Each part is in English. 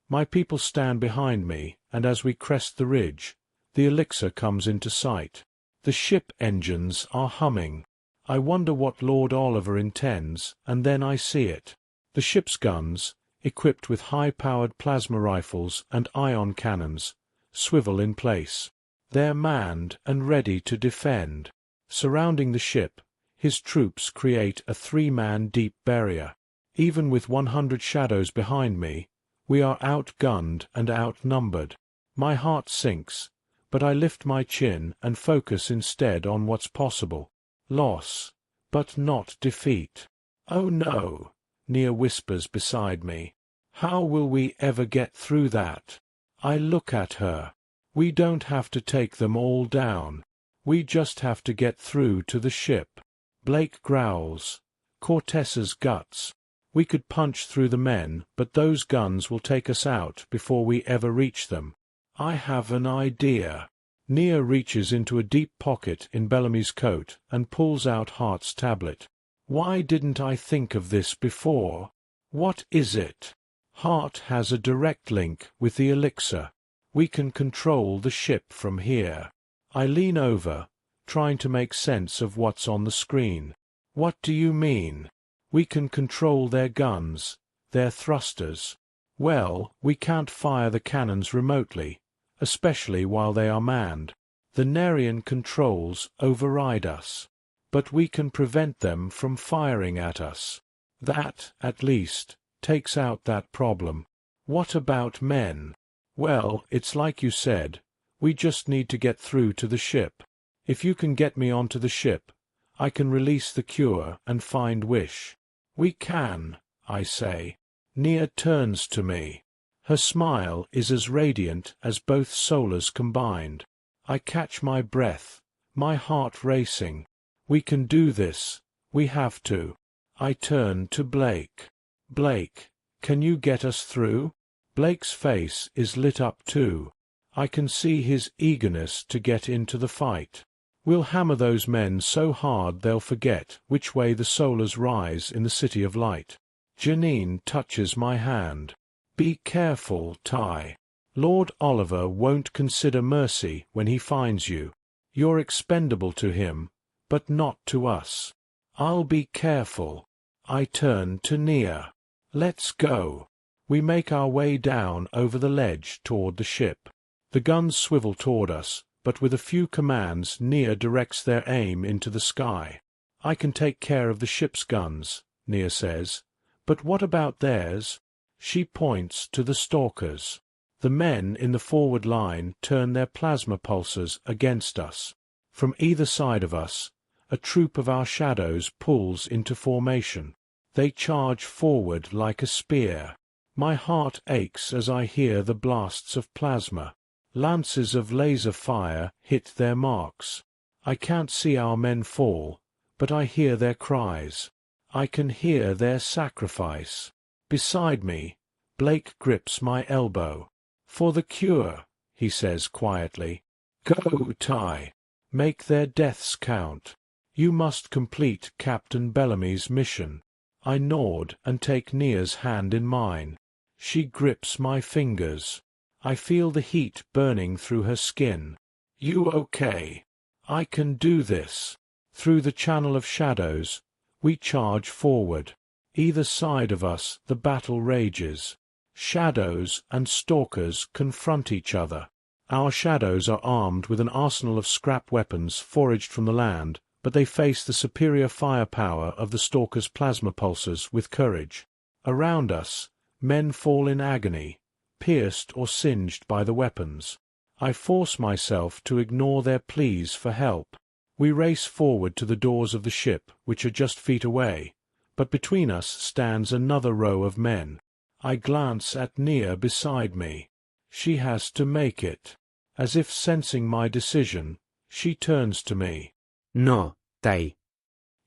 My people stand behind me, and as we crest the ridge, the elixir comes into sight. The ship engines are humming. I wonder what Lord Oliver intends, and then I see it. The ship's guns, equipped with high-powered plasma rifles and ion cannons, swivel in place. They're manned and ready to defend. Surrounding the ship, his troops create a 3-man deep barrier. Even with 100 shadows behind me, we are outgunned and outnumbered. My heart sinks, but I lift my chin and focus instead on what's possible. Loss, but not defeat. "Oh no," Nia whispers beside me. "How will we ever get through that?" I look at her. "We don't have to take them all down. We just have to get through to the ship." Blake growls. "Cortez's guts. We could punch through the men, but those guns will take us out before we ever reach them." "I have an idea." Nia reaches into a deep pocket in Bellamy's coat and pulls out Hart's tablet. "Why didn't I think of this before?" "What is it?" "Hart has a direct link with the elixir. We can control the ship from here." I lean over, trying to make sense of what's on the screen. "What do you mean?" "We can control their guns, their thrusters." "Well, we can't fire the cannons remotely, especially while they are manned. The Nerian controls override us. But we can prevent them from firing at us. That, at least, takes out that problem." "What about men?" "Well, it's like you said. We just need to get through to the ship. If you can get me onto the ship, I can release the cure and find Wish." "We can," I say. Nia turns to me. Her smile is as radiant as both solars combined. I catch my breath, my heart racing. "We can do this. We have to." I turn to Blake. "Blake, can you get us through?" Blake's face is lit up too. I can see his eagerness to get into the fight. "We'll hammer those men so hard they'll forget which way the solars rise in the City of Light." Janine touches my hand. "Be careful, Ty. Lord Oliver won't consider mercy when he finds you. You're expendable to him, but not to us." "I'll be careful." I turn to Nia. "Let's go." We make our way down over the ledge toward the ship. The guns swivel toward us, but with a few commands Nia directs their aim into the sky. "I can take care of the ship's guns," Nia says. "But what about theirs?" She points to the stalkers. The men in the forward line turn their plasma pulsers against us. From either side of us, a troop of our shadows pulls into formation. They charge forward like a spear. My heart aches as I hear the blasts of plasma. Lances of laser fire hit their marks. I can't see our men fall, but I hear their cries. I can hear their sacrifice. Beside me, Blake grips my elbow. "For the cure," he says quietly. "Go, Ty. Make their deaths count. You must complete Captain Bellamy's mission." I nod and take Nia's hand in mine. She grips my fingers. I feel the heat burning through her skin. "You okay?" "I can do this." Through the channel of shadows, we charge forward. Either side of us the battle rages. Shadows and stalkers confront each other. Our shadows are armed with an arsenal of scrap weapons foraged from the land, but they face the superior firepower of the stalkers' plasma pulsers with courage. Around us, men fall in agony, pierced or singed by the weapons. I force myself to ignore their pleas for help. We race forward to the doors of the ship, which are just feet away, but between us stands another row of men. I glance at Nia beside me. She has to make it. As if sensing my decision, she turns to me. "No, Tay."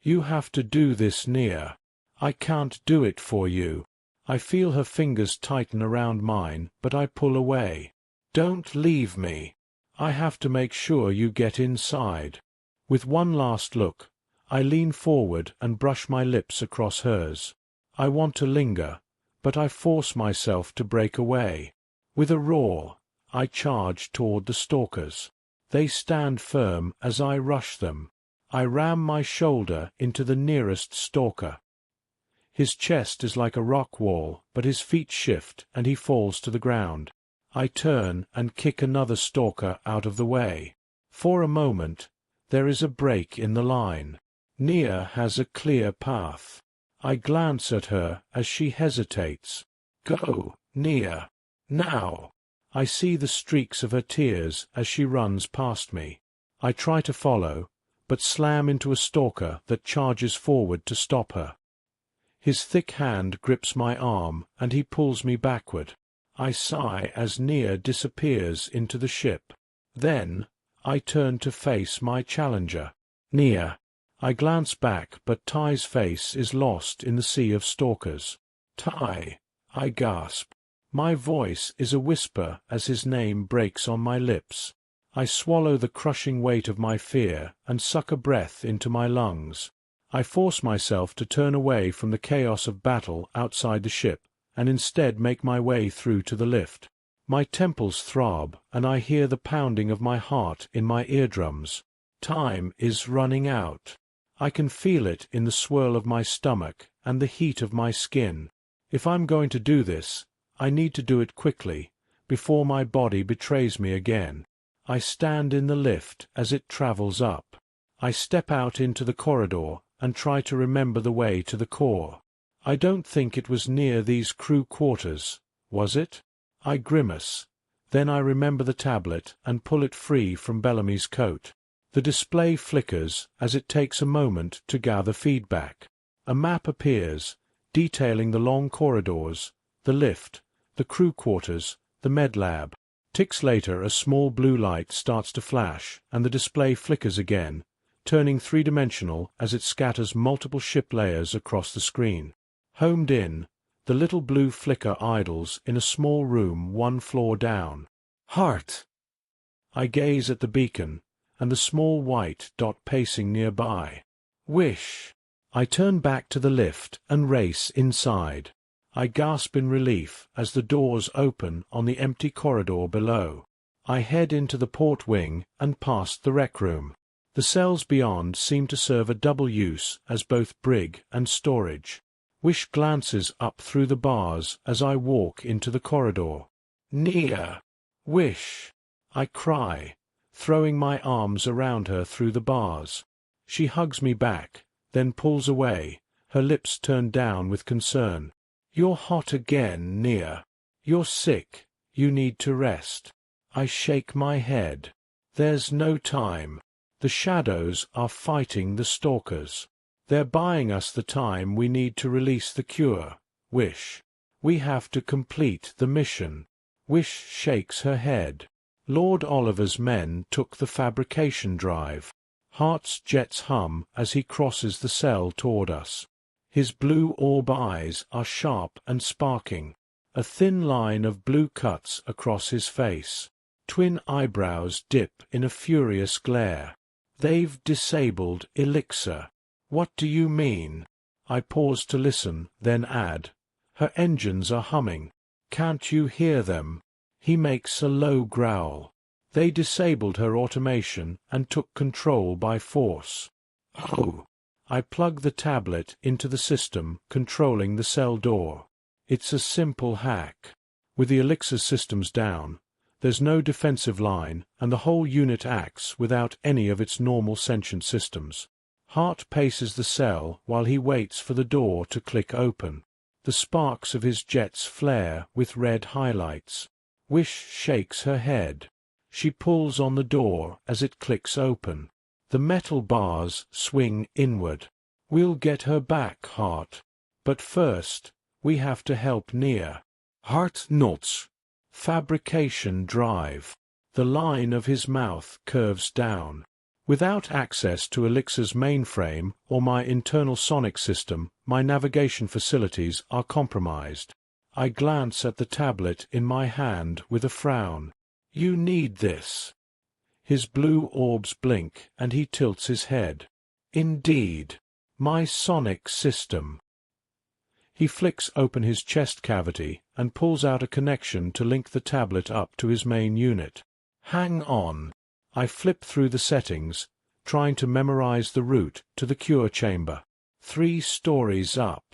"You have to do this, Nia. I can't do it for you." I feel her fingers tighten around mine, but I pull away. "Don't leave me. I have to make sure you get inside." With one last look, I lean forward and brush my lips across hers. I want to linger, but I force myself to break away. With a roar, I charge toward the stalkers. They stand firm as I rush them. I ram my shoulder into the nearest stalker. His chest is like a rock wall, but his feet shift and he falls to the ground. I turn and kick another stalker out of the way. For a moment, there is a break in the line. Nia has a clear path. I glance at her as she hesitates. Go, Nia. Now. I see the streaks of her tears as she runs past me. I try to follow, but slam into a stalker that charges forward to stop her. His thick hand grips my arm, and he pulls me backward. I sigh as Nia disappears into the ship. Then, I turn to face my challenger. Nia. I glance back, but Ty's face is lost in the sea of stalkers. Ty. I gasp. My voice is a whisper as his name breaks on my lips. I swallow the crushing weight of my fear and suck a breath into my lungs. I force myself to turn away from the chaos of battle outside the ship, and instead make my way through to the lift. My temples throb, and I hear the pounding of my heart in my eardrums. Time is running out. I can feel it in the swirl of my stomach and the heat of my skin. If I'm going to do this, I need to do it quickly, before my body betrays me again. I stand in the lift as it travels up. I step out into the corridor and try to remember the way to the core. I don't think it was near these crew quarters, was it? I grimace. Then I remember the tablet and pull it free from Bellamy's coat. The display flickers as it takes a moment to gather feedback. A map appears, detailing the long corridors, the lift, the crew quarters, the med lab. Ticks later, a small blue light starts to flash, and the display flickers again, turning three-dimensional as it scatters multiple ship layers across the screen. Homed in, the little blue flicker idles in a small room 1 floor down. Heart! I gaze at the beacon, and the small white dot pacing nearby. Wish! I turn back to the lift and race inside. I gasp in relief as the doors open on the empty corridor below. I head into the port wing and past the rec room. The cells beyond seem to serve a double use as both brig and storage. Wish glances up through the bars as I walk into the corridor. Nia! Wish! I cry, throwing my arms around her through the bars. She hugs me back, then pulls away, her lips turned down with concern. You're hot again, Nia. You're sick. You need to rest. I shake my head. There's no time. The shadows are fighting the stalkers. They're buying us the time we need to release the cure. Wish. We have to complete the mission. Wish shakes her head. Lord Oliver's men took the fabrication drive. Heart's jets hum as he crosses the cell toward us. His blue orb eyes are sharp and sparking. A thin line of blue cuts across his face. Twin eyebrows dip in a furious glare. They've disabled Elixir. What do you mean? I pause to listen, then add. Her engines are humming. Can't you hear them? He makes a low growl. They disabled her automation and took control by force. Oh! I plug the tablet into the system controlling the cell door. It's a simple hack. With the Elixir systems down, there's no defensive line, and the whole unit acts without any of its normal sentient systems. Hart paces the cell while he waits for the door to click open. The sparks of his jets flare with red highlights. Wish shakes her head. She pulls on the door as it clicks open. The metal bars swing inward. We'll get her back, Hart. But first, we have to help Nia. Hart nods. Fabrication drive. The line of his mouth curves down. Without access to Elixir's mainframe or my internal sonic system, my navigation facilities are compromised. I glance at the tablet in my hand with a frown. You need this. His blue orbs blink and he tilts his head. Indeed. My sonic system. He flicks open his chest cavity and pulls out a connection to link the tablet up to his main unit. Hang on. I flip through the settings, trying to memorize the route to the cure chamber. 3 stories up.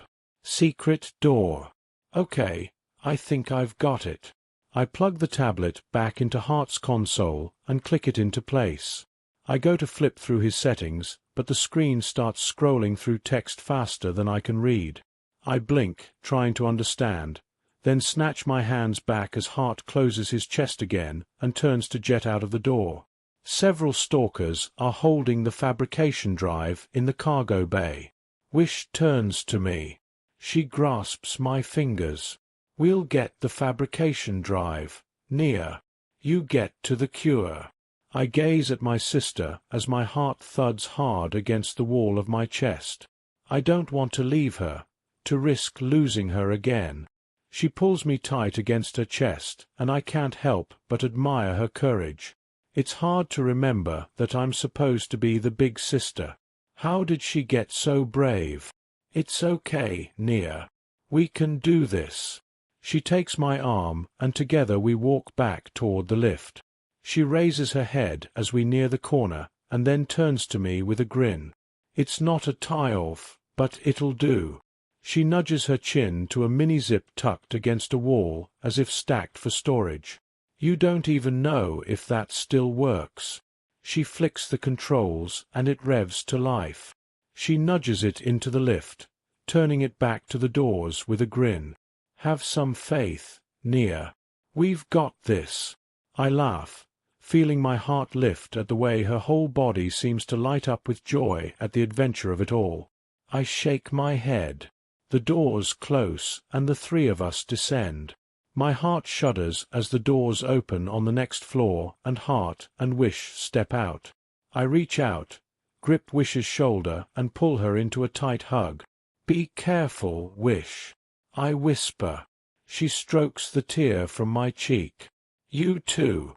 Secret door. Okay, I think I've got it. I plug the tablet back into Heart's console and click it into place. I go to flip through his settings, but the screen starts scrolling through text faster than I can read. I blink, trying to understand, then snatch my hands back as Hart closes his chest again and turns to jet out of the door. Several stalkers are holding the fabrication drive in the cargo bay. Wish turns to me. She grasps my fingers. We'll get the fabrication drive. Nia. You get to the cure. I gaze at my sister as my heart thuds hard against the wall of my chest. I don't want to leave her, to risk losing her again. She pulls me tight against her chest, and I can't help but admire her courage. It's hard to remember that I'm supposed to be the big sister. How did she get so brave? It's okay, Nia. We can do this. She takes my arm, and together we walk back toward the lift. She raises her head as we near the corner, and then turns to me with a grin. It's not a tie-off, but it'll do. She nudges her chin to a mini-zip tucked against a wall, as if stacked for storage. You don't even know if that still works. She flicks the controls, and it revs to life. She nudges it into the lift, turning it back to the doors with a grin. Have some faith, Nia. We've got this. I laugh, feeling my heart lift at the way her whole body seems to light up with joy at the adventure of it all. I shake my head. The doors close, and the 3 of us descend. My heart shudders as the doors open on the next floor, and Heart and Wish step out. I reach out, grip Wish's shoulder, and pull her into a tight hug. Be careful, Wish. I whisper. She strokes the tear from my cheek. You too.